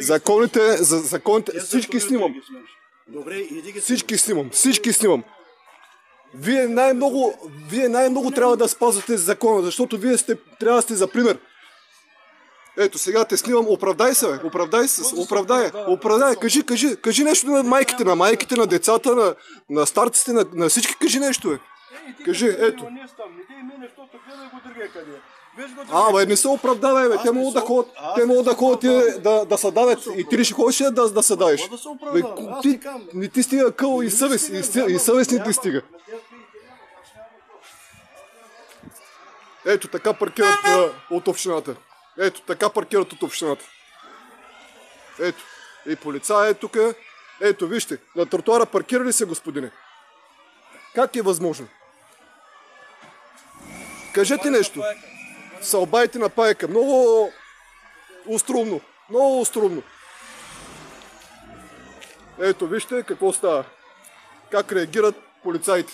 Законите, всички снимам. Добре, иди ги Всички снимам. Вие най-много трябва да спазвате закона, защото вие трябва да сте за пример. Ето, сега те снимам, оправдай се, бе. Оправдай. Кажи нещо на майките, на децата, на старците, на всички кажи нещо, бе. Кажи, ето. Бе, не се оправдавай, бе. Те могат да ходят да се давят. И ти ли ще ходиш да се давиш? Не ти стига къл и съвест. И съвест не ти стига. Ето, така паркират от общината. Ето, и полицай е тук. Ето, вижте, на тротуара паркирали се, господине. Как е възможно? Кажете нещо. Сълбайте на паяка. Много остроумно. Ето, вижте какво става. Как реагират полицаите.